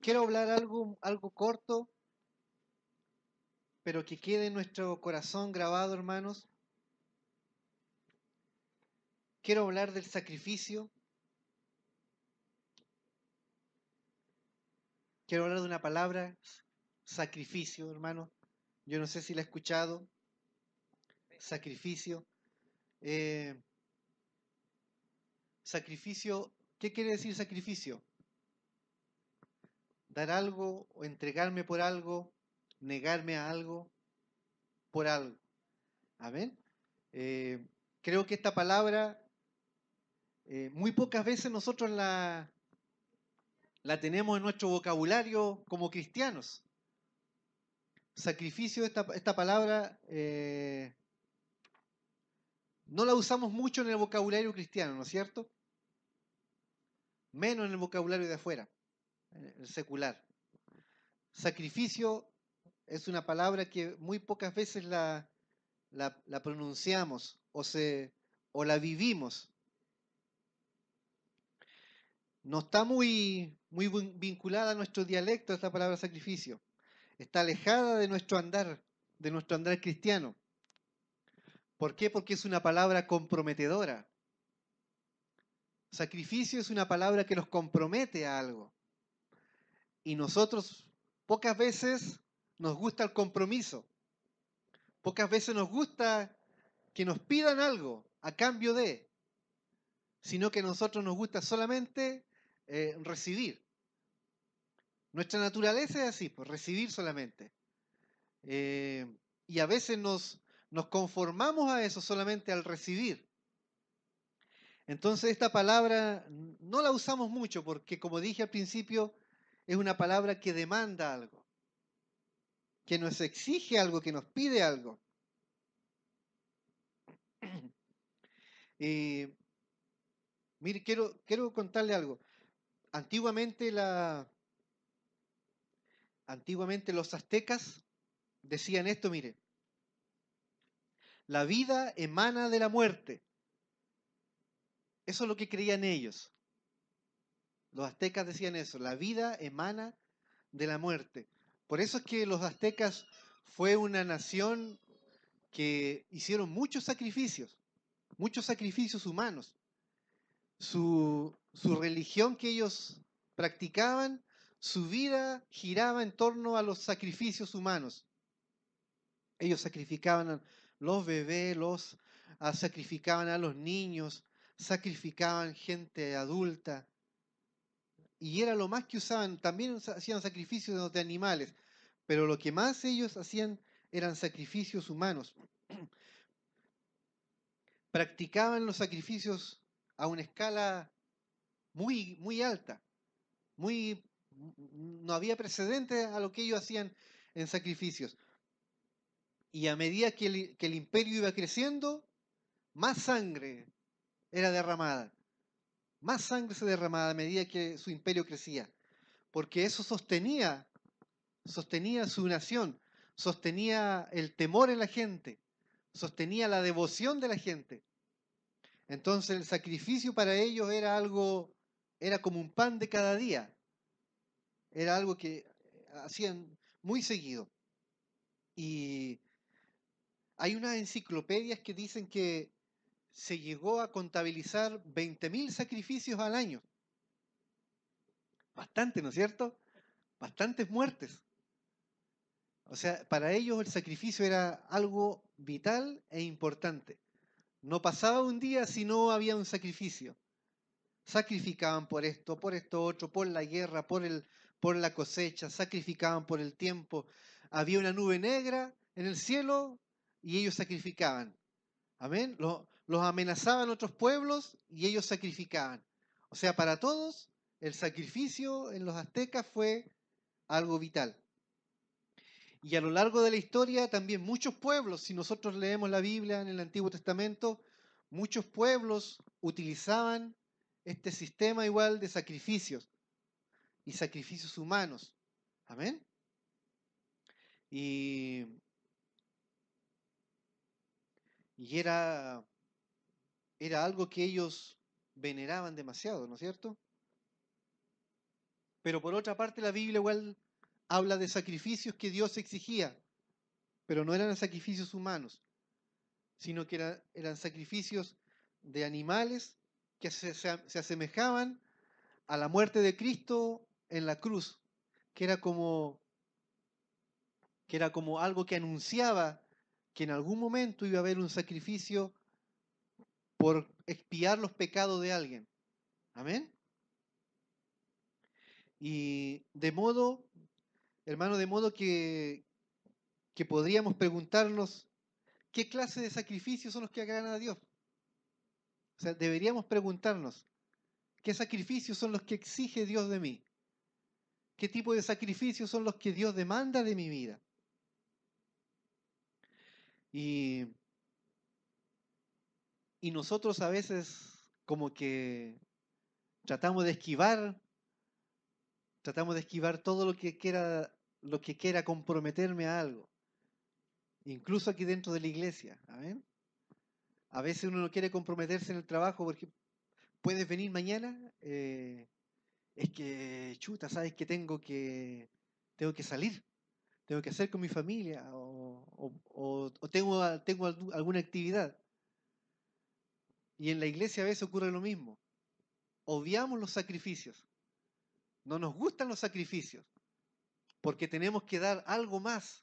Quiero hablar algo corto, pero que quede en nuestro corazón grabado, hermanos. Quiero hablar del sacrificio. Quiero hablar de una palabra, sacrificio, hermano. Yo no sé si la he escuchado. Sacrificio. Eh, sacrificio, ¿qué quiere decir sacrificio? Dar algo o entregarme por algo, negarme a algo por algo. Amén. Eh, Creo que esta palabra muy pocas veces nosotros la tenemos en nuestro vocabulario como cristianos. Sacrificio, esta palabra no la usamos mucho en el vocabulario cristiano, ¿no es cierto? Menos en el vocabulario de afuera, en el secular. Sacrificio es una palabra que muy pocas veces la pronunciamos o la vivimos. No está muy vinculada a nuestro dialecto esta palabra sacrificio. Está alejada de nuestro andar cristiano. ¿Por qué? Porque es una palabra comprometedora. Sacrificio es una palabra que nos compromete a algo. Y nosotros pocas veces nos gusta el compromiso. Pocas veces nos gusta que nos pidan algo a cambio de, sino que a nosotros nos gusta solamente recibir. Nuestra naturaleza es así, pues recibir solamente. Y a veces nos conformamos a eso solamente al recibir. Entonces esta palabra no la usamos mucho porque, como dije al principio, es una palabra que demanda algo, que nos exige algo, que nos pide algo. Eh, Mire, quiero contarle algo. Antiguamente, antiguamente los aztecas decían esto, mire, la vida emana de la muerte. Eso es lo que creían ellos. Los aztecas decían eso, la vida emana de la muerte. Por eso es que los aztecas fue una nación que hicieron muchos sacrificios humanos. Su religión que ellos practicaban, su vida giraba en torno a los sacrificios humanos. Ellos sacrificaban a los bebés, sacrificaban a los niños, sacrificaban gente adulta. Y era lo más que usaban. También hacían sacrificios de animales, pero lo que más ellos hacían eran sacrificios humanos. Practicaban los sacrificios a una escala muy alta. No había precedente a lo que ellos hacían en sacrificios. Y a medida que el imperio iba creciendo, más sangre era derramada. Más sangre se derramaba a medida que su imperio crecía. Porque eso sostenía su nación, sostenía el temor en la gente, sostenía la devoción de la gente. Entonces el sacrificio para ellos era como un pan de cada día, era algo que hacían muy seguido. Y hay unas enciclopedias que dicen que se llegó a contabilizar 20.000 sacrificios al año. Bastante, ¿no es cierto? Bastantes muertes. O sea, para ellos el sacrificio era algo vital e importante. No pasaba un día si no había un sacrificio. Sacrificaban por esto otro, por la guerra, por la cosecha, sacrificaban por el tiempo. Había una nube negra en el cielo y ellos sacrificaban. Amén. Los amenazaban otros pueblos y ellos sacrificaban. O sea, para todos el sacrificio en los aztecas fue algo vital. Y a lo largo de la historia también muchos pueblos, si nosotros leemos la Biblia en el Antiguo Testamento, muchos pueblos utilizaban este sistema igual de sacrificios y sacrificios humanos. Amén. Y, y era algo que ellos veneraban demasiado, ¿no es cierto? Pero por otra parte, la Biblia igual habla de sacrificios que Dios exigía, pero no eran sacrificios humanos, sino que eran sacrificios de animales que se asemejaban a la muerte de Cristo en la cruz, que era como, que era como algo que anunciaba que en algún momento iba a haber un sacrificio por expiar los pecados de alguien. Amén. Y de modo, hermano, de modo que podríamos preguntarnos qué clase de sacrificios son los que agradan a Dios. O sea, deberíamos preguntarnos qué sacrificios son los que exige Dios de mí. ¿Qué tipo de sacrificios son los que Dios demanda de mi vida? Y, y nosotros a veces como que tratamos de esquivar, tratamos de esquivar todo lo que quiera comprometerme a algo, incluso aquí dentro de la iglesia. Amén. A veces uno no quiere comprometerse en el trabajo porque puedes venir mañana. Es que, chuta, sabes que tengo que salir, tengo que hacer con mi familia o tengo alguna actividad. Y en la iglesia a veces ocurre lo mismo. Obviamos los sacrificios. No nos gustan los sacrificios porque tenemos que dar algo más,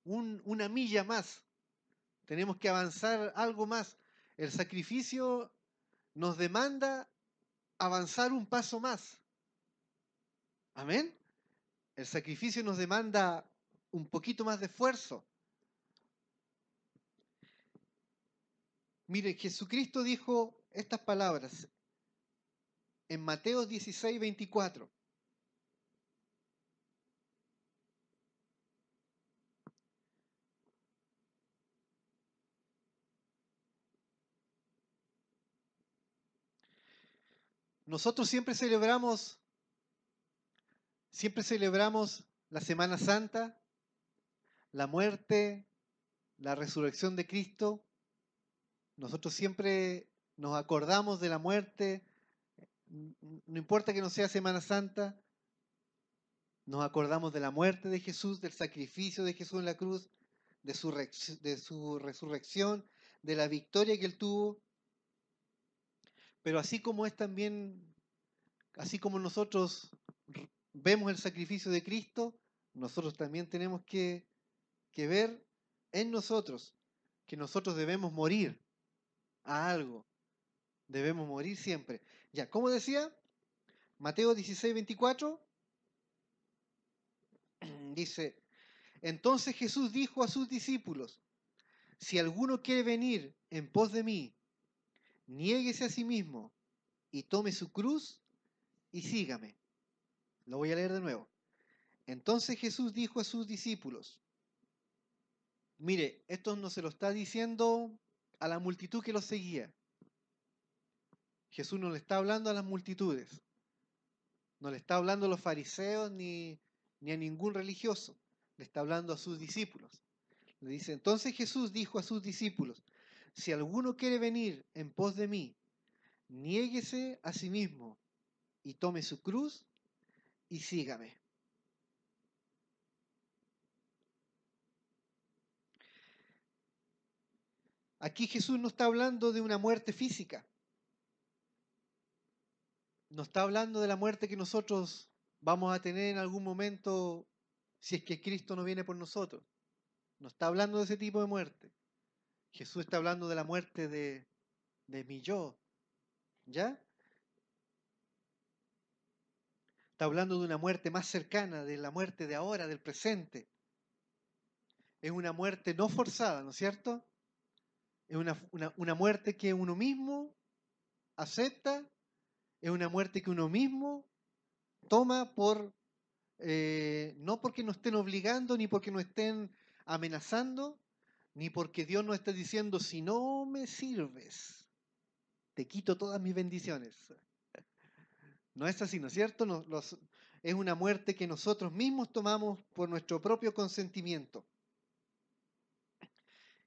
una milla más. Tenemos que avanzar algo más. El sacrificio nos demanda avanzar un paso más. Amén. El sacrificio nos demanda un poquito más de esfuerzo. Mire, Jesucristo dijo estas palabras en Mateo 16, 24. Nosotros siempre celebramos la Semana Santa, la muerte, la resurrección de Cristo. Nosotros siempre nos acordamos de la muerte, no importa que no sea Semana Santa, nos acordamos de la muerte de Jesús, del sacrificio de Jesús en la cruz, de su resurrección, de la victoria que él tuvo. Pero así como es también, así como nosotros vemos el sacrificio de Cristo, nosotros también tenemos que ver en nosotros que nosotros debemos morir a algo. Debemos morir siempre. Ya, como decía, Mateo 16, 24 dice, entonces Jesús dijo a sus discípulos, si alguno quiere venir en pos de mí, niéguese a sí mismo y tome su cruz y sígame. Lo voy a leer de nuevo. Entonces Jesús dijo a sus discípulos, mire, esto no se lo está diciendo a la multitud que lo seguía. Jesús no le está hablando a las multitudes, no le está hablando a los fariseos ni a ningún religioso, le está hablando a sus discípulos. Le dice, entonces Jesús dijo a sus discípulos, si alguno quiere venir en pos de mí, niéguese a sí mismo y tome su cruz y sígame. Aquí Jesús no está hablando de una muerte física, no está hablando de la muerte que nosotros vamos a tener en algún momento si es que Cristo no viene por nosotros. No está hablando de ese tipo de muerte. Jesús está hablando de la muerte de mi yo, ¿ya? Está hablando de una muerte más cercana, de la muerte de ahora, del presente. Es una muerte no forzada, ¿no es cierto? Es una muerte que uno mismo acepta, es una muerte que uno mismo toma no porque nos estén obligando, ni porque nos estén amenazando, ni porque Dios nos esté diciendo, si no me sirves, te quito todas mis bendiciones. No es así, ¿no es cierto? Es una muerte que nosotros mismos tomamos por nuestro propio consentimiento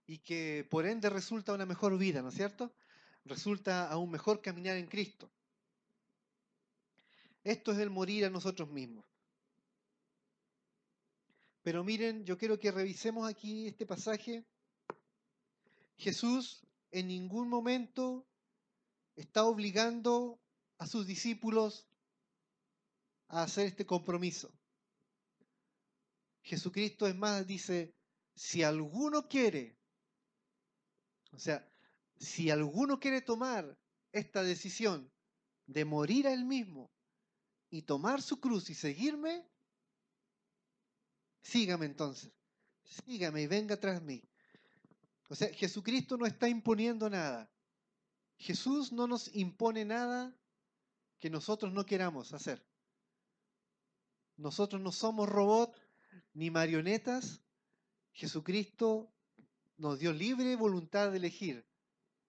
y que por ende resulta una mejor vida, ¿no es cierto? Resulta a un mejor caminar en Cristo. Esto es el morir a nosotros mismos. Pero miren, yo quiero que revisemos aquí este pasaje. Jesús en ningún momento está obligando a sus discípulos a hacer este compromiso. Jesucristo, es más, dice, si alguno quiere, o sea, si alguno quiere tomar esta decisión de morir a él mismo y tomar su cruz y seguirme, sígame entonces, sígame y venga tras mí. O sea, Jesucristo no está imponiendo nada. Jesús no nos impone nada que nosotros no queramos hacer. Nosotros no somos robots ni marionetas. Jesucristo nos dio libre voluntad de elegir.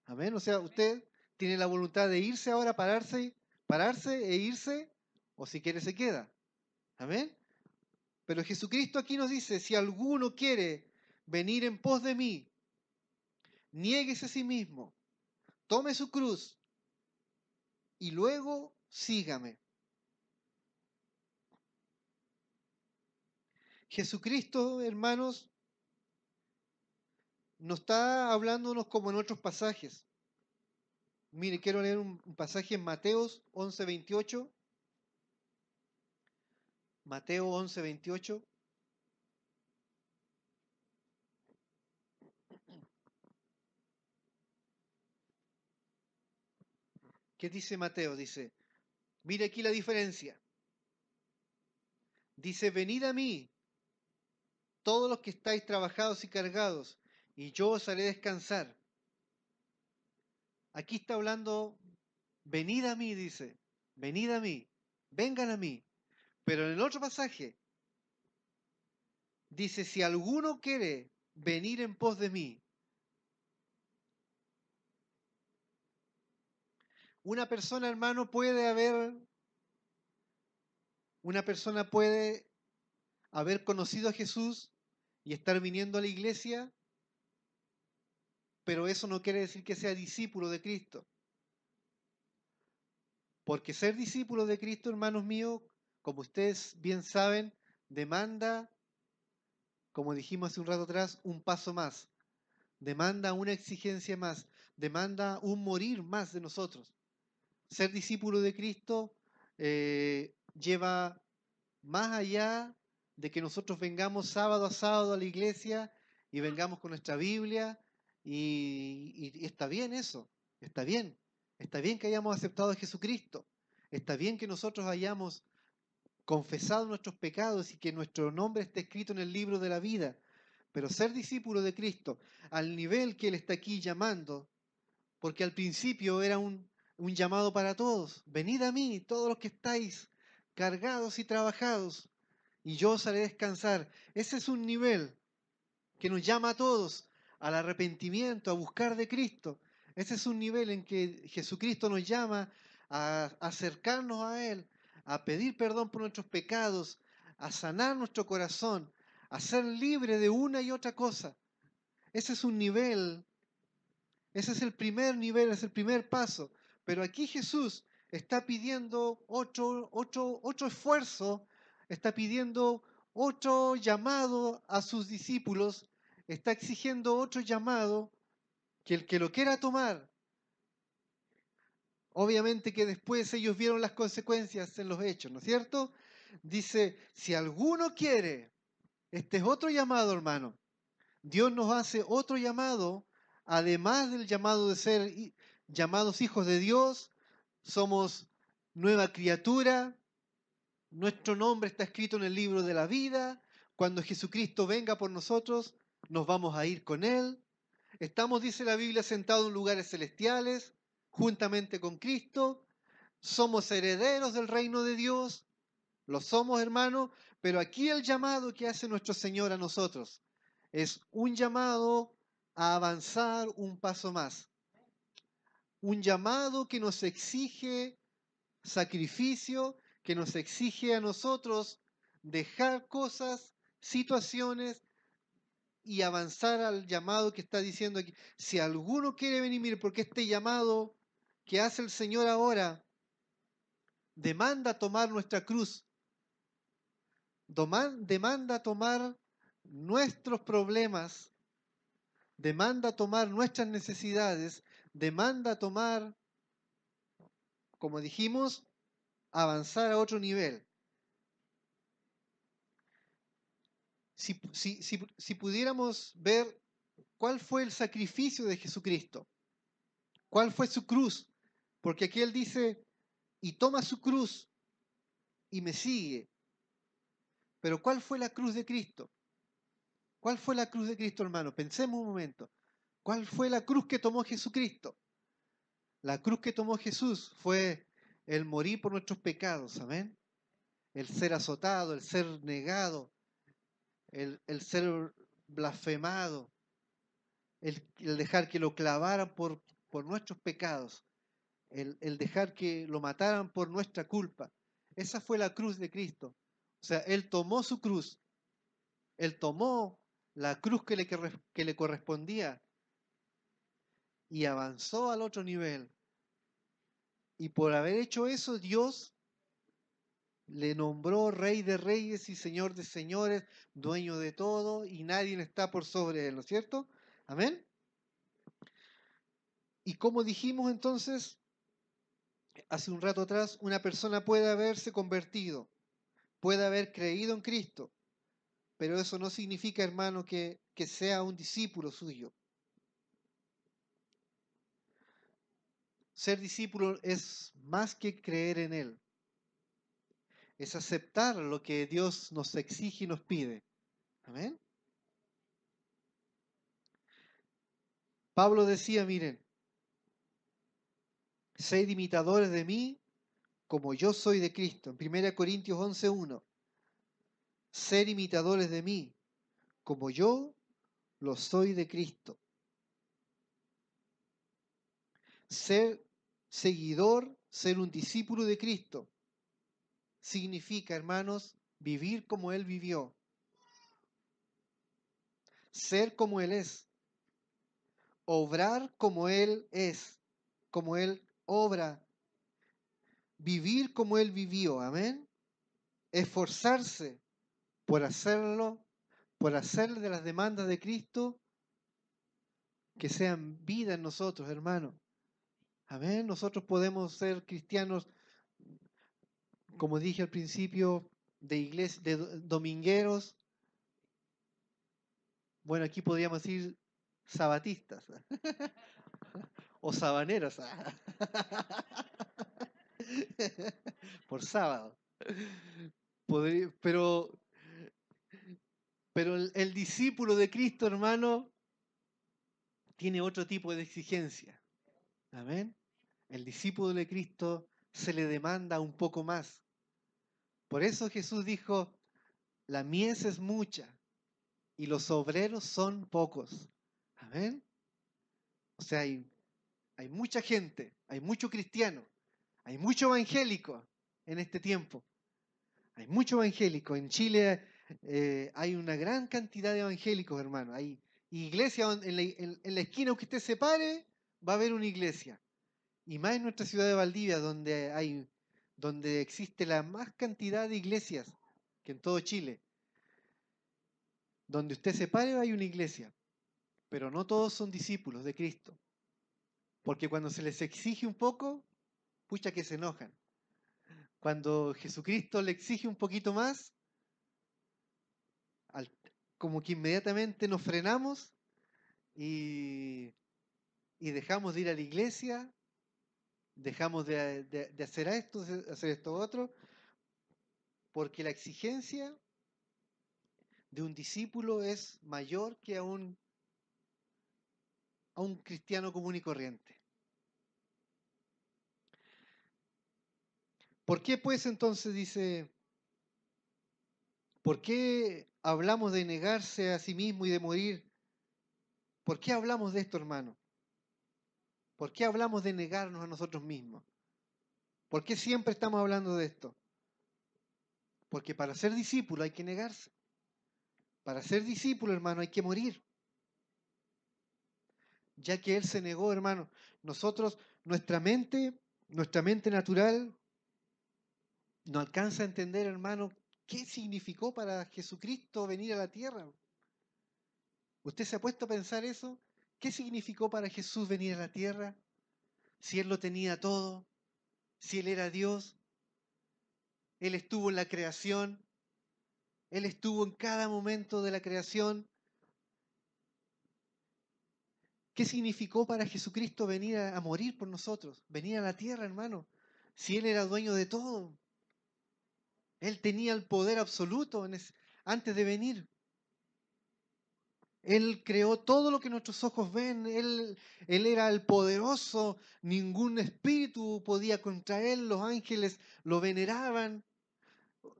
Amén. O sea, usted tiene la voluntad de irse ahora, pararse e irse, o si quiere se queda. Amén. Pero Jesucristo aquí nos dice, si alguno quiere venir en pos de mí, niéguese a sí mismo, tome su cruz y luego sígame. Jesucristo, hermanos, no está hablándonos como en otros pasajes. Mire, quiero leer un pasaje en Mateos 11:28. Mateo 11:28. ¿Qué dice Mateo? Dice, mire aquí la diferencia. Dice, venid a mí, todos los que estáis trabajados y cargados, y yo os haré descansar. Aquí está hablando, venid a mí, dice, venid a mí, vengan a mí. Pero en el otro pasaje dice, si alguno quiere venir en pos de mí, una persona, hermano, una persona puede haber conocido a Jesús y estar viniendo a la iglesia, pero eso no quiere decir que sea discípulo de Cristo. Porque ser discípulo de Cristo, hermanos míos, como ustedes bien saben, demanda, como dijimos hace un rato atrás, un paso más, demanda una exigencia más, demanda un morir más de nosotros. Ser discípulo de Cristo lleva más allá de que nosotros vengamos sábado a sábado a la iglesia y vengamos con nuestra Biblia y está bien eso, está bien que hayamos aceptado a Jesucristo, está bien que nosotros hayamos confesado nuestros pecados y que nuestro nombre esté escrito en el libro de la vida, pero ser discípulo de Cristo al nivel que Él está aquí llamando, porque al principio era un llamado para todos, venid a mí, todos los que estáis cargados y trabajados, y yo os haré descansar. Ese es un nivel que nos llama a todos al arrepentimiento, a buscar de Cristo. Ese es un nivel en que Jesucristo nos llama a acercarnos a Él, a pedir perdón por nuestros pecados, a sanar nuestro corazón, a ser libre de una y otra cosa. Ese es un nivel, ese es el primer nivel, es el primer paso. Pero aquí Jesús está pidiendo otro esfuerzo, está pidiendo otro llamado a sus discípulos, está exigiendo otro llamado que el que lo quiera tomar. Obviamente que después ellos vieron las consecuencias en los hechos, ¿no es cierto? Dice, si alguno quiere, este es otro llamado, hermano. Dios nos hace otro llamado, además del llamado de ser llamados hijos de Dios, somos nueva criatura, nuestro nombre está escrito en el libro de la vida, cuando Jesucristo venga por nosotros, nos vamos a ir con Él. Estamos, dice la Biblia, sentados en lugares celestiales, juntamente con Cristo, somos herederos del reino de Dios, lo somos, hermano, pero aquí el llamado que hace nuestro Señor a nosotros es un llamado a avanzar un paso más. Un llamado que nos exige sacrificio, que nos exige a nosotros dejar cosas, situaciones y avanzar al llamado que está diciendo aquí. Si alguno quiere venir, mire, porque este llamado que hace el Señor ahora demanda tomar nuestra cruz, demanda tomar nuestros problemas, demanda tomar nuestras necesidades, demanda tomar, como dijimos, avanzar a otro nivel. Si pudiéramos ver cuál fue el sacrificio de Jesucristo, cuál fue su cruz, porque aquí él dice, y toma su cruz y me sigue. Pero ¿cuál fue la cruz de Cristo? ¿Cuál fue la cruz de Cristo, hermano? Pensemos un momento. ¿Cuál fue la cruz que tomó Jesucristo? La cruz que tomó Jesús fue el morir por nuestros pecados, amén. El ser azotado, el ser negado, el ser blasfemado, el dejar que lo clavaran por nuestros pecados, el dejar que lo mataran por nuestra culpa. Esa fue la cruz de Cristo. O sea, Él tomó su cruz, Él tomó la cruz que le correspondía y avanzó al otro nivel. Y por haber hecho eso, Dios le nombró Rey de Reyes y Señor de Señores, dueño de todo, y nadie está por sobre él, ¿no es cierto? Amén. Y como dijimos entonces, hace un rato atrás, una persona puede haberse convertido, puede haber creído en Cristo, pero eso no significa, hermano, que sea un discípulo suyo. Ser discípulo es más que creer en Él, es aceptar lo que Dios nos exige y nos pide. Amén. Pablo decía, miren, sed imitadores de mí como yo soy de Cristo. En 1 Corintios 11:1, ser imitadores de mí como yo lo soy de Cristo. Ser seguidor, ser un discípulo de Cristo, significa, hermanos, vivir como Él vivió, ser como Él es, obrar como Él es, como Él obra, vivir como Él vivió, amén. Esforzarse por hacerlo, por hacer de las demandas de Cristo que sean vida en nosotros, hermano. Amén. Nosotros podemos ser cristianos, como dije al principio, de iglesia, de domingueros. Bueno, aquí podríamos decir sabatistas o sabaneros por sábado. Pero, el discípulo de Cristo, hermano, tiene otro tipo de exigencia. Amén. El discípulo de Cristo se le demanda un poco más. Por eso Jesús dijo, la mies es mucha y los obreros son pocos. Amén. O sea, hay mucha gente, hay mucho cristiano, hay mucho evangélico en este tiempo. Hay mucho evangélico. En Chile hay una gran cantidad de evangélicos, hermano. Hay iglesias en la esquina que usted se pare, va a haber una iglesia. Y más en nuestra ciudad de Valdivia, donde existe la más cantidad de iglesias que en todo Chile. Donde usted se pare hay una iglesia, pero no todos son discípulos de Cristo. Porque cuando se les exige un poco, pucha que se enojan. Cuando Jesucristo le exige un poquito más, como que inmediatamente nos frenamos y, y dejamos de ir a la iglesia, dejamos de hacer esto, de hacer esto otro, porque la exigencia de un discípulo es mayor que a un cristiano común y corriente. ¿Por qué pues entonces dice, por qué hablamos de negarse a sí mismo y de morir? ¿Por qué hablamos de esto, hermano? ¿Por qué hablamos de negarnos a nosotros mismos? ¿Por qué siempre estamos hablando de esto? Porque para ser discípulo hay que negarse. Para ser discípulo, hermano, hay que morir. Ya que Él se negó, hermano. Nosotros, nuestra mente natural, no alcanza a entender, hermano, qué significó para Jesucristo venir a la tierra. ¿Usted se ha puesto a pensar eso? ¿Qué significó para Jesús venir a la tierra? Si Él lo tenía todo, si Él era Dios, Él estuvo en la creación, Él estuvo en cada momento de la creación. ¿Qué significó para Jesucristo venir a morir por nosotros? Venir a la tierra, hermano. Si Él era dueño de todo, Él tenía el poder absoluto antes de venir. Él creó todo lo que nuestros ojos ven. Él era el poderoso. Ningún espíritu podía contra Él. Los ángeles lo veneraban.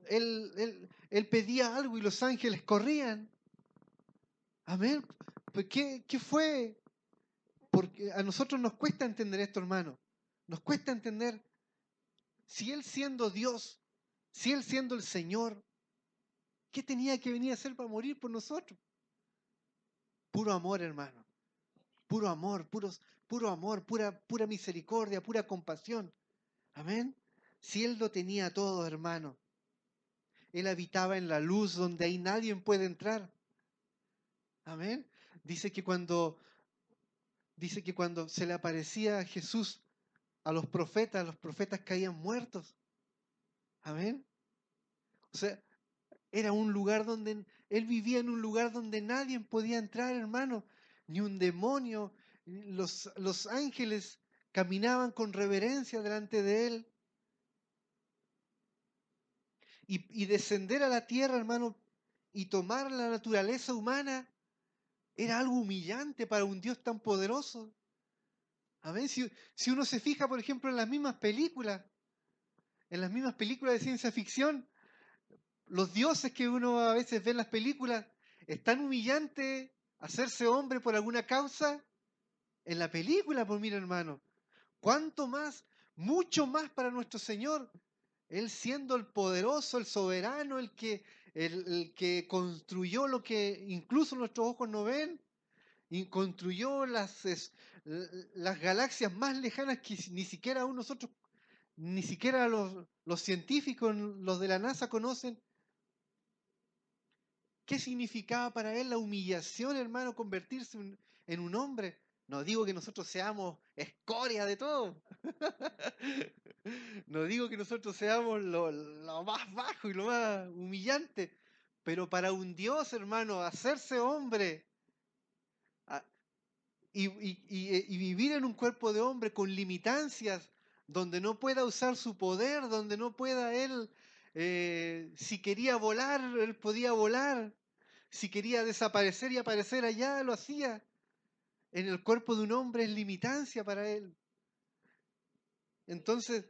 Él pedía algo y los ángeles corrían. Amén. Pues, ¿qué fue? Porque a nosotros nos cuesta entender esto, hermano. Nos cuesta entender si Él siendo Dios, si Él siendo el Señor, ¿qué tenía que venir a hacer para morir por nosotros? Puro amor, hermano. Puro amor, puro amor, pura misericordia, pura compasión. Amén. Si Él lo tenía todo, hermano. Él habitaba en la luz donde ahí nadie puede entrar. Amén. Dice que cuando se le aparecía a Jesús a los profetas caían muertos. Amén. O sea, era un lugar donde él vivía en un lugar donde nadie podía entrar, hermano, ni un demonio. Los ángeles caminaban con reverencia delante de él. Y descender a la tierra, hermano, y tomar la naturaleza humana era algo humillante para un Dios tan poderoso. Amén. Si uno se fija, por ejemplo, en las mismas películas de ciencia ficción, los dioses que uno a veces ve en las películas, es tan humillante hacerse hombre por alguna causa en la película, pues mira, hermano, cuánto más, mucho más para nuestro Señor, Él siendo el poderoso, el soberano, el que construyó lo que incluso nuestros ojos no ven, y construyó las galaxias más lejanas que ni siquiera aún nosotros, ni siquiera los científicos, los de la NASA conocen. ¿Qué significaba para él la humillación, hermano, convertirse en un hombre? No digo que nosotros seamos escoria de todo. No digo que nosotros seamos lo más bajo y lo más humillante. Pero para un Dios, hermano, hacerse hombre a- y vivir en un cuerpo de hombre con limitancias, donde no pueda usar su poder, donde no pueda él, si quería volar, él podía volar. Si quería desaparecer y aparecer allá, lo hacía. En el cuerpo de un hombre es limitancia para él. Entonces,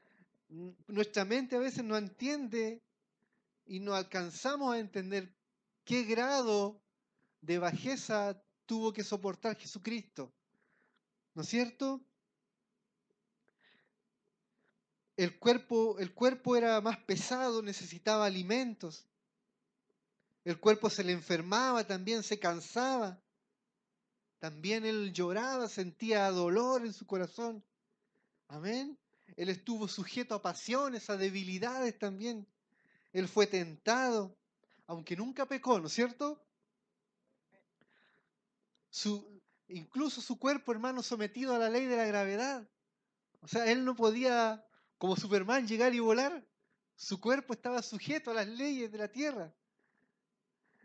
nuestra mente a veces no entiende y no alcanzamos a entender qué grado de bajeza tuvo que soportar Jesucristo. ¿No es cierto? El cuerpo era más pesado, necesitaba alimentos. El cuerpo se le enfermaba, también se cansaba. También él lloraba, sentía dolor en su corazón. Amén. Él estuvo sujeto a pasiones, a debilidades también. Él fue tentado, aunque nunca pecó, ¿no es cierto? Incluso su cuerpo, hermano, sometido a la ley de la gravedad. O sea, él no podía, como Superman, llegar y volar. Su cuerpo estaba sujeto a las leyes de la tierra.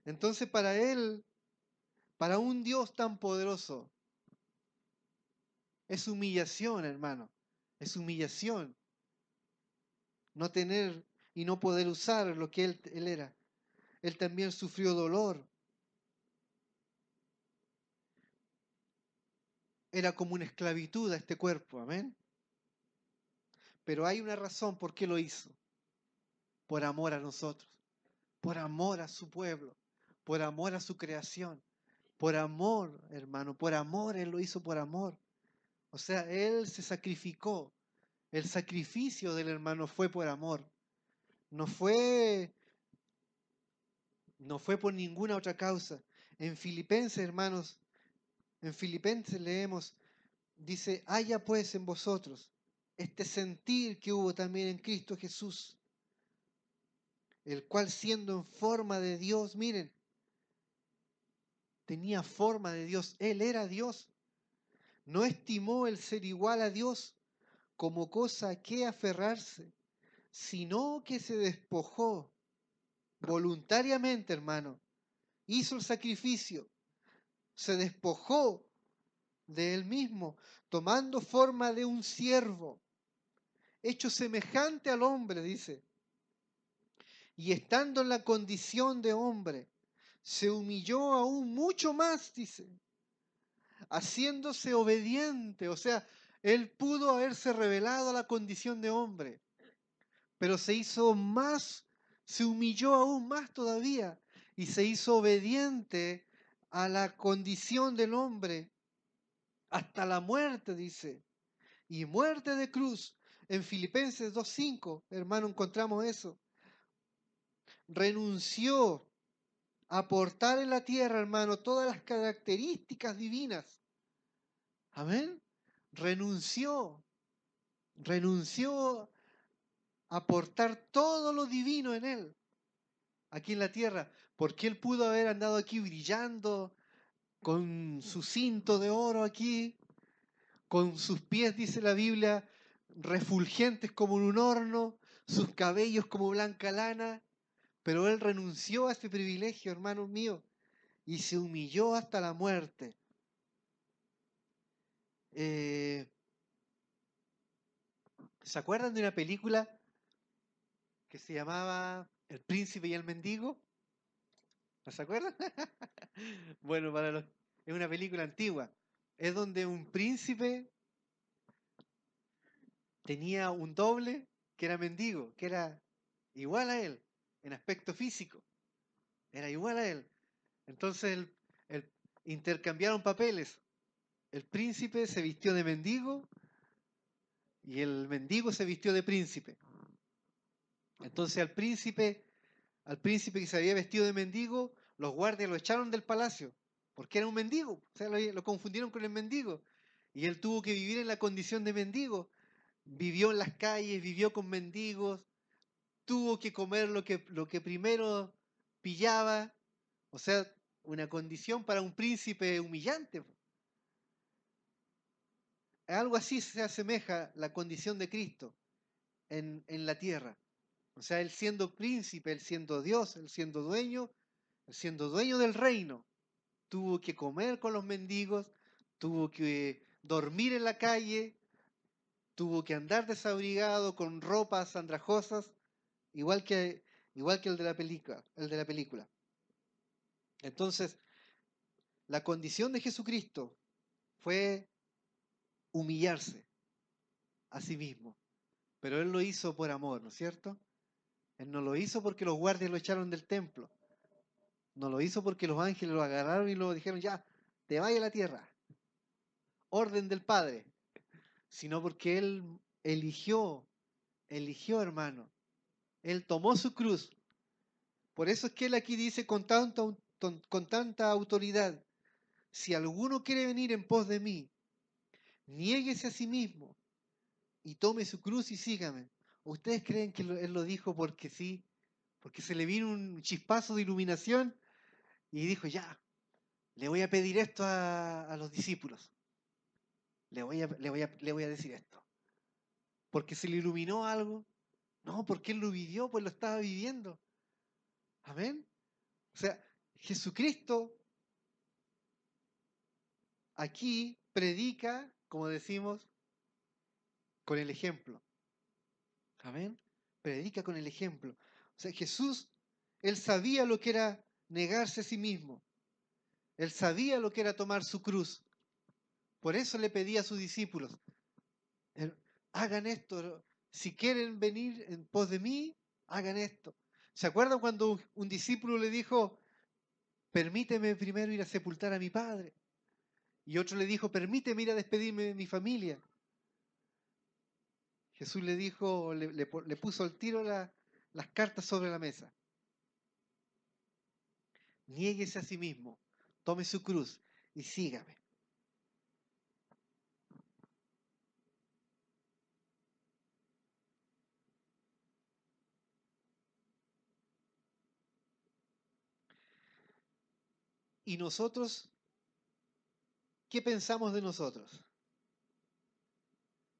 Entonces, para él, para un Dios tan poderoso, es humillación, hermano. Es humillación no tener y no poder usar lo que él era. Él también sufrió dolor. Era como una esclavitud a este cuerpo, amén. Pero hay una razón por qué lo hizo. Por amor a nosotros, por amor a su pueblo, por amor a su creación, por amor, hermano, por amor, Él lo hizo por amor. O sea, Él se sacrificó. El sacrificio del hermano fue por amor. No fue, no fue por ninguna otra causa. En Filipenses, hermanos, en Filipenses leemos, dice, haya pues en vosotros este sentir que hubo también en Cristo Jesús. el cual siendo en forma de Dios, miren, tenía forma de Dios, Él era Dios, no estimó el ser igual a Dios como cosa a que aferrarse, sino que se despojó voluntariamente, hermano, hizo el sacrificio, se despojó de él mismo, tomando forma de un siervo, hecho semejante al hombre, dice, y estando en la condición de hombre, se humilló aún mucho más, dice, haciéndose obediente, o sea, él pudo haberse revelado a la condición de hombre, pero se hizo más, se humilló aún más todavía y se hizo obediente a la condición del hombre hasta la muerte, dice, y muerte de cruz. En Filipenses 2:5, hermano, encontramos eso. Renunció a aportar en la tierra, hermano, todas las características divinas. Amén. Renunció, renunció a aportar todo lo divino en él, aquí en la tierra, porque él pudo haber andado aquí brillando con su cinto de oro aquí, con sus pies, dice la Biblia, refulgentes como en un horno, sus cabellos como blanca lana, pero él renunció a ese privilegio, hermano mío, y se humilló hasta la muerte. ¿Se acuerdan de una película que se llamaba El Príncipe y el Mendigo? ¿No se acuerdan? Bueno, es una película antigua. Es donde un príncipe tenía un doble que era mendigo, que era igual a él en aspecto físico. Era igual a él. Entonces intercambiaron papeles. El príncipe se vistió de mendigo y el mendigo se vistió de príncipe. Entonces al príncipe que se había vestido de mendigo, los guardias lo echaron del palacio, porque era un mendigo, o sea, lo confundieron con el mendigo. Y él tuvo que vivir en la condición de mendigo. Vivió en las calles, vivió con mendigos, tuvo que comer lo que primero pillaba, o sea, una condición para un príncipe humillante. Algo así se asemeja la condición de Cristo en la tierra. O sea, él siendo príncipe, él siendo Dios, él siendo dueño del reino, tuvo que comer con los mendigos, tuvo que dormir en la calle, tuvo que andar desabrigado con ropas andrajosas, igual que, igual que el de la película. Entonces, la condición de Jesucristo fue humillarse a sí mismo, pero él lo hizo por amor, ¿no es cierto? Él no lo hizo porque los guardias lo echaron del templo, no lo hizo porque los ángeles lo agarraron y lo dijeron, ya, te vaya a la tierra, orden del Padre, sino porque él eligió, hermano, él tomó su cruz. Por eso es que él aquí dice con tanta autoridad, si alguno quiere venir en pos de mí, niéguese a sí mismo y tome su cruz y sígame. ¿Ustedes creen que él lo dijo porque sí? Porque se le vino un chispazo de iluminación y dijo, ya, le voy a pedir esto a los discípulos. Le voy a decir esto. Porque se le iluminó algo. No, porque él lo vivió, pues lo estaba viviendo. Amén. O sea, Jesucristo aquí predica, como decimos, con el ejemplo. Amén. Predica con el ejemplo. O sea, Jesús, él sabía lo que era negarse a sí mismo. Él sabía lo que era tomar su cruz. Por eso le pedía a sus discípulos, hagan esto. Si quieren venir en pos de mí, hagan esto. ¿Se acuerdan cuando un discípulo le dijo, permíteme primero ir a sepultar a mi padre? Y otro le dijo, permíteme ir a despedirme de mi familia. Jesús le dijo, le puso al tiro las cartas sobre la mesa. Niéguese a sí mismo, tome su cruz y sígame. ¿Y nosotros qué pensamos de nosotros?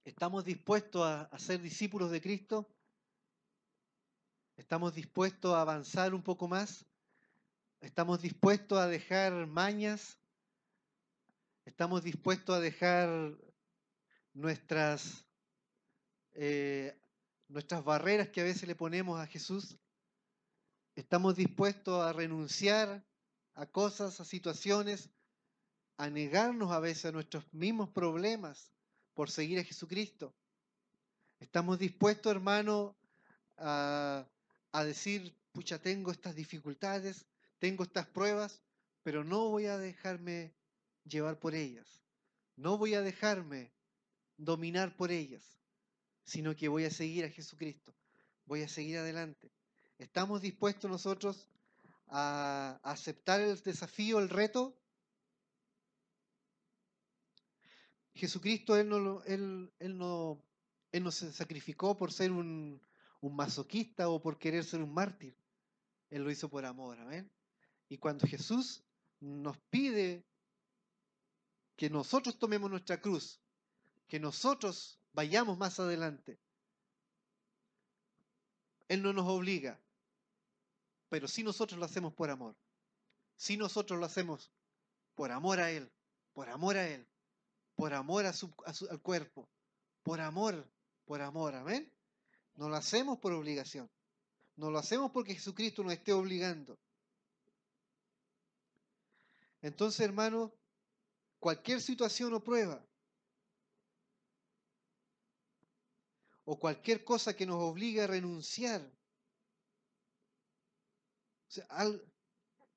¿Estamos dispuestos a ser discípulos de Cristo? ¿Estamos dispuestos a avanzar un poco más? ¿Estamos dispuestos a dejar mañas? ¿Estamos dispuestos a dejar nuestras, eh, nuestras barreras que a veces le ponemos a Jesús? ¿Estamos dispuestos a renunciar a cosas, a situaciones, a negarnos a veces a nuestros mismos problemas por seguir a Jesucristo? ¿Estamos dispuestos, hermano, a, a decir, pucha, tengo estas dificultades, tengo estas pruebas, pero no voy a dejarme llevar por ellas? No voy a dejarme dominar por ellas, sino que voy a seguir a Jesucristo, voy a seguir adelante. ¿Estamos dispuestos nosotros a aceptar el desafío, el reto? Jesucristo, Él no se sacrificó por ser un masoquista o por querer ser un mártir. Él lo hizo por amor, amén. Y cuando Jesús nos pide que nosotros tomemos nuestra cruz, que nosotros vayamos más adelante, Él no nos obliga, pero sí nosotros lo hacemos por amor. Sí nosotros lo hacemos por amor a Él, por amor a Él, por amor al cuerpo, por amor, amén. No lo hacemos por obligación, no lo hacemos porque Jesucristo nos esté obligando. Entonces, hermano, cualquier situación o prueba, o cualquier cosa que nos obligue a renunciar, o sea,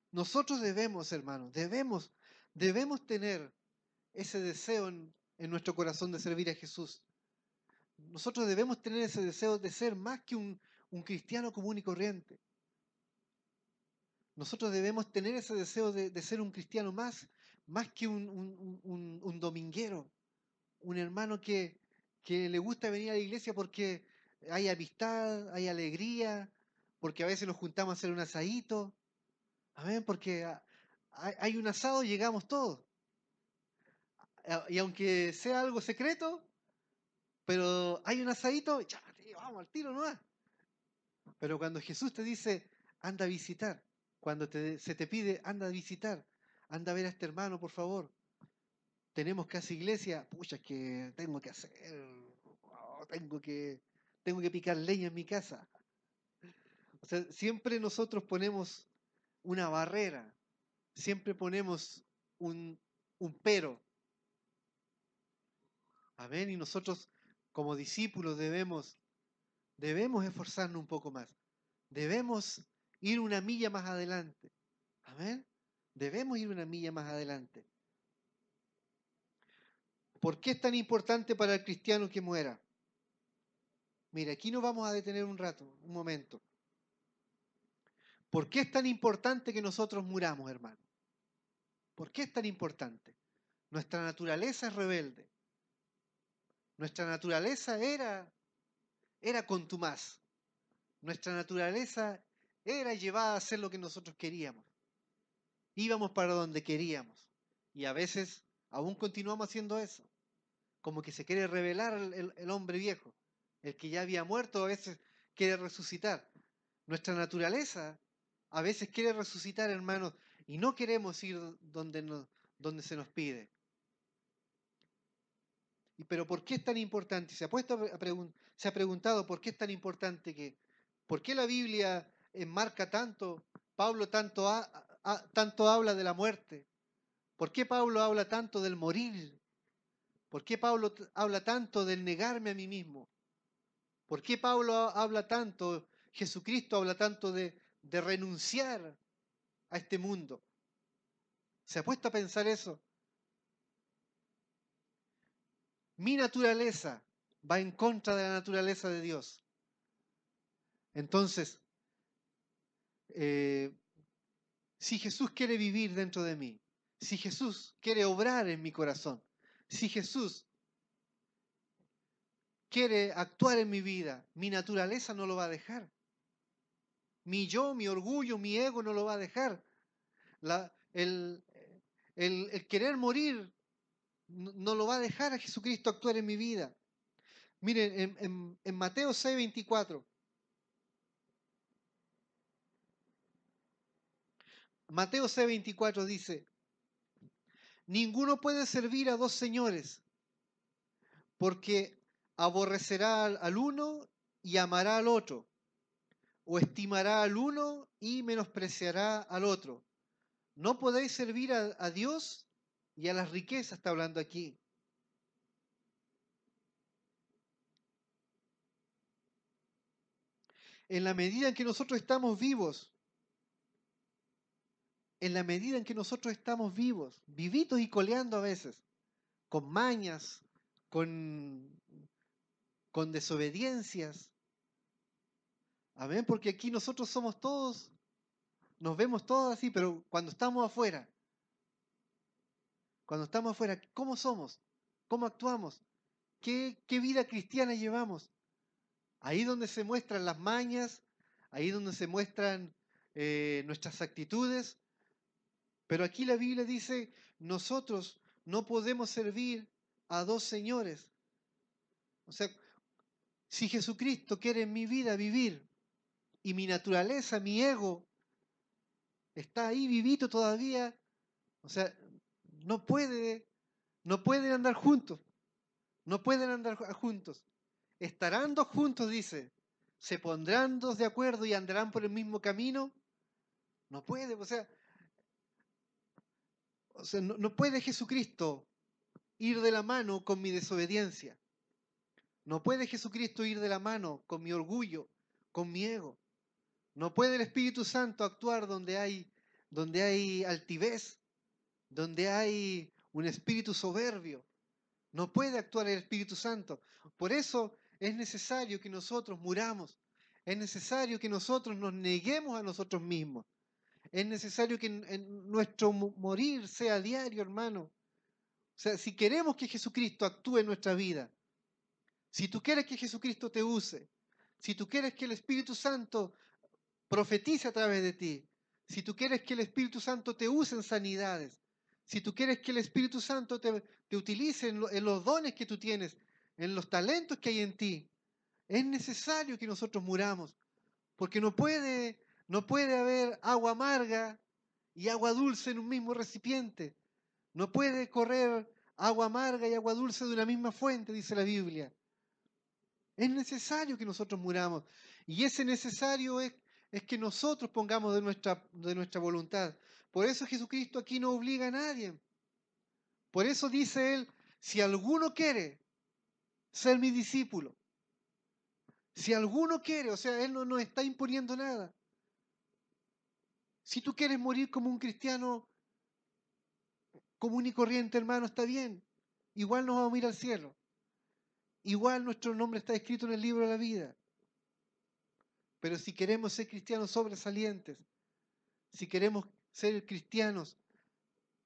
nosotros debemos, hermanos, debemos tener ese deseo en nuestro corazón de servir a Jesús. Nosotros debemos tener ese deseo de ser más que un cristiano común y corriente. Nosotros debemos tener ese deseo de ser un cristiano más que un dominguero, un hermano que le gusta venir a la iglesia porque hay amistad, hay alegría, porque a veces nos juntamos a hacer un asadito. Amén, porque hay un asado, llegamos todos. Y aunque sea algo secreto, pero hay un asadito, ya, vamos al tiro nomás. Pero cuando Jesús te dice, anda a visitar, cuando se te pide, anda a visitar, anda a ver a este hermano, por favor. Tenemos casi iglesia, pucha, es que tengo que hacer, oh, tengo que picar leña en mi casa. O sea, siempre nosotros ponemos una barrera, siempre ponemos un pero. Amén. Y nosotros como discípulos debemos esforzarnos un poco más. Debemos ir una milla más adelante. Amén. Debemos ir una milla más adelante. ¿Por qué es tan importante para el cristiano que muera? Mira, aquí nos vamos a detener un rato, un momento. ¿Por qué es tan importante que nosotros muramos, hermano? ¿Por qué es tan importante? Nuestra naturaleza es rebelde. Nuestra naturaleza era contumaz. Nuestra naturaleza era llevada a hacer lo que nosotros queríamos. Íbamos para donde queríamos. Y a veces aún continuamos haciendo eso. Como que se quiere revelar el hombre viejo. El que ya había muerto a veces quiere resucitar. Nuestra naturaleza a veces quiere resucitar, hermanos, y no queremos ir donde se nos pide. Pero ¿por qué es tan importante? Se ha preguntado por qué es tan importante ¿por qué la Biblia enmarca tanto? Pablo tanto habla de la muerte. ¿Por qué Pablo habla tanto del morir? ¿Por qué Pablo habla tanto del negarme a mí mismo? ¿Por qué Pablo habla tanto, Jesucristo habla tanto de renunciar a este mundo? ¿Se ha puesto a pensar eso? Mi naturaleza va en contra de la naturaleza de Dios. Entonces, si Jesús quiere vivir dentro de mí, si Jesús quiere obrar en mi corazón, si Jesús quiere actuar en mi vida, mi naturaleza no lo va a dejar. Mi yo, mi orgullo, mi ego no lo va a dejar. El, el querer morir no lo va a dejar a Jesucristo actuar en mi vida. Miren, en Mateo 6:24. Mateo 6:24 dice, ninguno puede servir a dos señores, porque aborrecerá al uno y amará al otro, o estimará al uno y menospreciará al otro. No podéis servir a Dios y a las riquezas, está hablando aquí. En la medida en que nosotros estamos vivos, en la medida en que nosotros estamos vivos, vivitos y coleando a veces, con mañas, con, con desobediencias. Amén, porque aquí nosotros somos todos, nos vemos todos así, pero cuando estamos afuera, ¿cómo somos? ¿Cómo actuamos? ¿Qué vida cristiana llevamos? Ahí donde se muestran las mañas, ahí donde se muestran nuestras actitudes. Pero aquí la Biblia dice, nosotros no podemos servir a dos señores. O sea, si Jesucristo quiere en mi vida vivir y mi naturaleza, mi ego, está ahí vivito todavía, o sea, no puede, no pueden andar juntos, no pueden andar juntos. Estarán dos juntos, dice, se pondrán dos de acuerdo y andarán por el mismo camino. No puede, no puede Jesucristo ir de la mano con mi desobediencia. No puede Jesucristo ir de la mano con mi orgullo, con mi ego. No puede el Espíritu Santo actuar donde hay altivez, donde hay un espíritu soberbio. No puede actuar el Espíritu Santo. Por eso es necesario que nosotros muramos. Es necesario que nosotros nos neguemos a nosotros mismos. Es necesario que en nuestro morir sea diario, hermano. O sea, si queremos que Jesucristo actúe en nuestra vida, si tú quieres que Jesucristo te use, si tú quieres que el Espíritu Santo profetice a través de ti, si tú quieres que el Espíritu Santo te use en sanidades, si tú quieres que el Espíritu Santo te utilice en los dones que tú tienes, en los talentos que hay en ti, es necesario que nosotros muramos, porque no puede haber agua amarga y agua dulce en un mismo recipiente. No puede correr agua amarga y agua dulce de una misma fuente, dice la Biblia. Es necesario que nosotros muramos. Y ese necesario es que nosotros pongamos de nuestra voluntad. Por eso Jesucristo aquí no obliga a nadie. Por eso dice Él, si alguno quiere ser mi discípulo, si alguno quiere, o sea, Él no nos está imponiendo nada. Si tú quieres morir como un cristiano común y corriente, hermano, está bien. Igual nos vamos a ir al cielo. Igual nuestro nombre está escrito en el libro de la vida. Pero si queremos ser cristianos sobresalientes, si queremos ser cristianos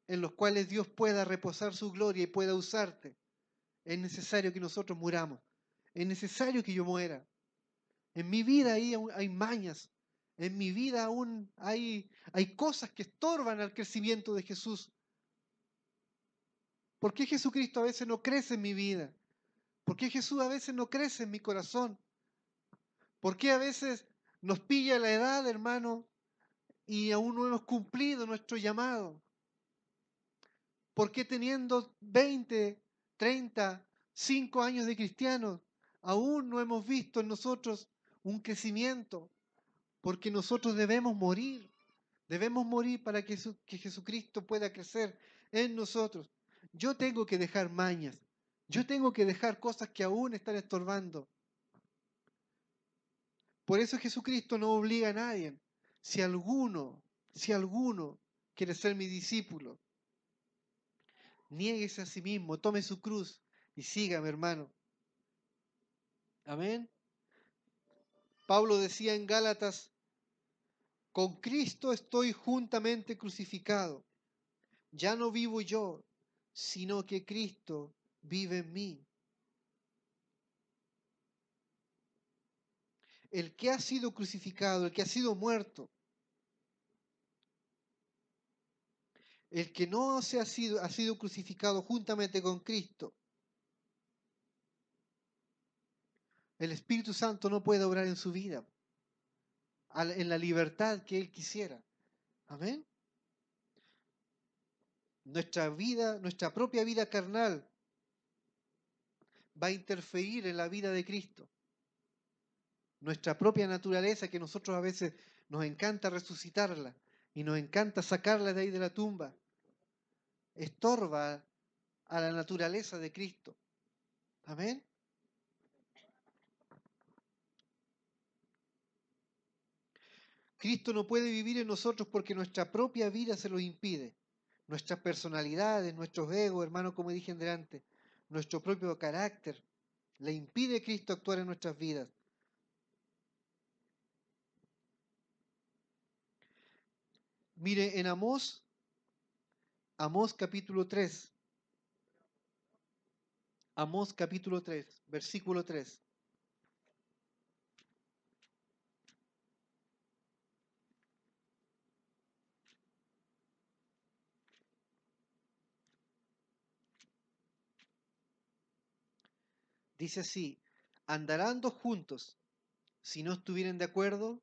en los cuales Dios pueda reposar su gloria y pueda usarte, es necesario que nosotros muramos. Es necesario que yo muera. En mi vida ahí aún hay mañas. En mi vida aún hay cosas que estorban al crecimiento de Jesús. ¿Por qué Jesucristo a veces no crece en mi vida? ¿Por qué Jesús a veces no crece en mi corazón? ¿Por qué a veces nos pilla la edad, hermano, y aún no hemos cumplido nuestro llamado? ¿Por qué teniendo 20, 30, 5 años de cristianos, aún no hemos visto en nosotros un crecimiento? Porque nosotros debemos morir para que Jesucristo pueda crecer en nosotros. Yo tengo que dejar mañas, yo tengo que dejar cosas que aún están estorbando. Por eso Jesucristo no obliga a nadie. Si alguno quiere ser mi discípulo, niéguese a sí mismo, tome su cruz y sígame, hermano. Amén. Pablo decía en Gálatas, con Cristo estoy juntamente crucificado. Ya no vivo yo, sino que Cristo vive en mí. El que ha sido crucificado, el que ha sido muerto, El que no ha sido crucificado juntamente con Cristo, el Espíritu Santo no puede obrar en su vida, en la libertad que Él quisiera. Amén. Nuestra vida, nuestra propia vida carnal va a interferir en la vida de Cristo. Nuestra propia naturaleza, que nosotros a veces nos encanta resucitarla y nos encanta sacarla de ahí de la tumba, estorba a la naturaleza de Cristo. Amén. Cristo no puede vivir en nosotros porque nuestra propia vida se lo impide. Nuestras personalidades, nuestros egos, hermano, como dije delante, nuestro propio carácter, le impide a Cristo actuar en nuestras vidas. Mire, en Amós capítulo 3, Amós capítulo 3, versículo 3. Dice así, ¿andarán dos juntos si no estuvieran de acuerdo?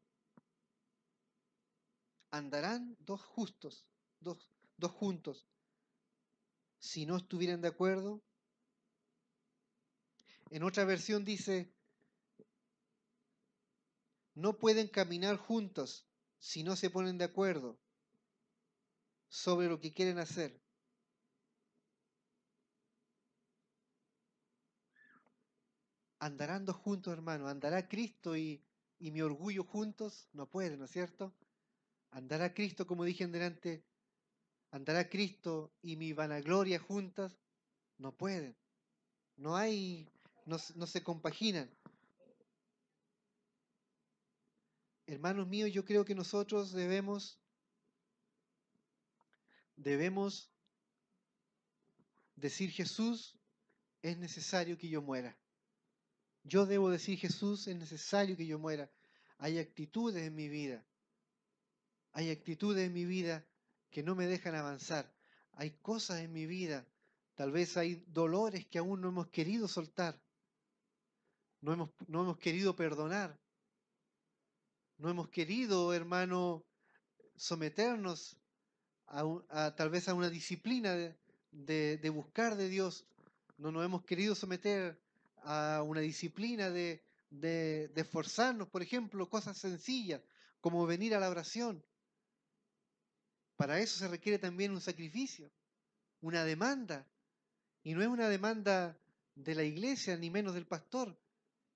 ¿Andarán dos justos, dos juntos si no estuvieran de acuerdo? En otra versión dice, no pueden caminar juntos si no se ponen de acuerdo sobre lo que quieren hacer. ¿Andarán dos juntos, hermano? ¿Andará Cristo y mi orgullo juntos? No pueden, ¿no es cierto? ¿Andará Cristo, como dije delante, andará Cristo y mi vanagloria juntas? No pueden. No hay, no se compaginan. Hermanos míos, yo creo que nosotros debemos decir, Jesús, es necesario que yo muera. Yo debo decir, Jesús, es necesario que yo muera. Hay actitudes en mi vida. Hay actitudes en mi vida que no me dejan avanzar. Hay cosas en mi vida. Tal vez hay dolores que aún no hemos querido soltar. No hemos querido perdonar. No hemos querido, hermano, someternos tal vez a una disciplina de buscar de Dios. No nos hemos querido someter a una disciplina de esforzarnos, por ejemplo, cosas sencillas como venir a la oración. Para eso se requiere también un sacrificio, una demanda. Y no es una demanda de la iglesia, ni menos del pastor.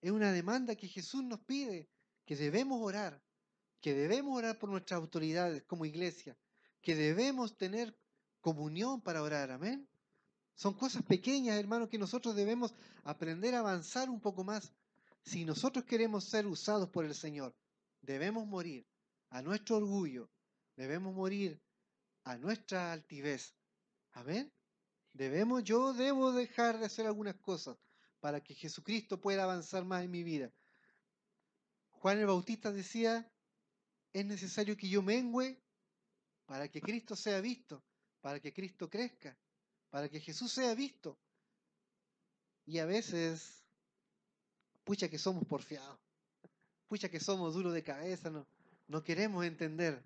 Es una demanda que Jesús nos pide, que debemos orar por nuestras autoridades como iglesia, que debemos tener comunión para orar, amén. Son cosas pequeñas, hermanos, que nosotros debemos aprender a avanzar un poco más. Si nosotros queremos ser usados por el Señor, debemos morir a nuestro orgullo, debemos morir a nuestra altivez, amén. Yo debo dejar de hacer algunas cosas para que Jesucristo pueda avanzar más en mi vida. Juan el Bautista decía, es necesario que yo mengüe para que Cristo sea visto, para que Cristo crezca, para que Jesús sea visto. Y a veces, pucha que somos porfiados, pucha que somos duros de cabeza, no queremos entender,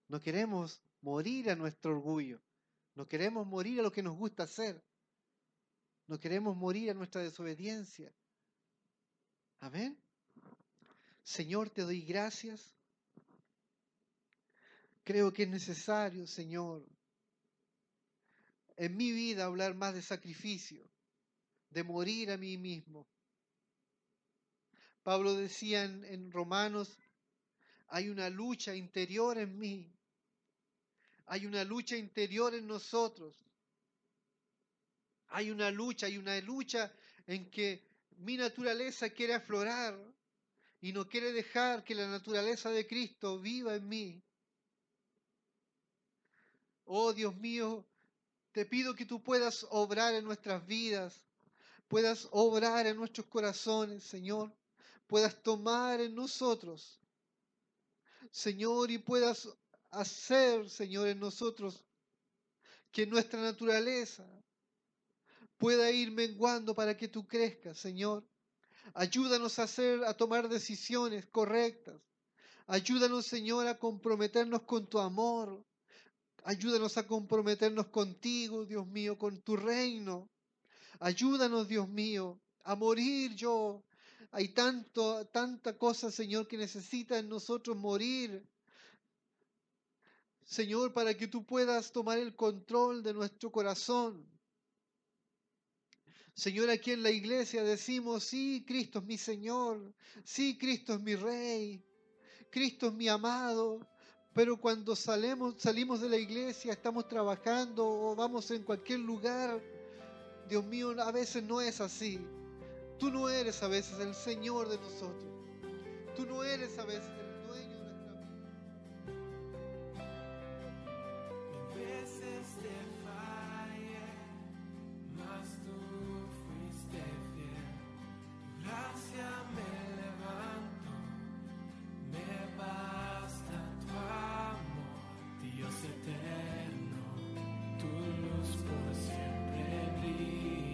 no queremos morir a nuestro orgullo, no queremos morir a lo que nos gusta hacer, no queremos morir a nuestra desobediencia. Amén. Señor, te doy gracias. Creo que es necesario, Señor, en mi vida hablar más de sacrificio, de morir a mí mismo. Pablo decía en Romanos, hay una lucha interior en mí, hay una lucha interior en nosotros, hay una lucha en que mi naturaleza quiere aflorar y no quiere dejar que la naturaleza de Cristo viva en mí. Oh Dios mío, te pido que tú puedas obrar en nuestras vidas, puedas obrar en nuestros corazones, Señor, puedas tomar en nosotros, Señor, y puedas hacer, Señor, en nosotros que nuestra naturaleza pueda ir menguando para que tú crezcas, Señor. Ayúdanos a tomar decisiones correctas. Ayúdanos, Señor, a comprometernos con tu amor. Ayúdanos a comprometernos contigo, Dios mío, con tu reino. Ayúdanos, Dios mío, a morir yo. Hay tanta cosa, Señor, que necesita en nosotros morir. Señor, para que tú puedas tomar el control de nuestro corazón. Señor, aquí en la iglesia decimos, sí, Cristo es mi Señor, sí, Cristo es mi Rey, Cristo es mi amado, pero cuando salimos de la iglesia, estamos trabajando o vamos en cualquier lugar, Dios mío, a veces no es así. Tú no eres a veces el Señor de nosotros. Tú no eres a veces el dueño de nuestra vida. Mil veces te fallé, mas tú fuiste fiel. Tu gracia me levantó, me basta tu amor, Dios eterno, tu luz por siempre brilla.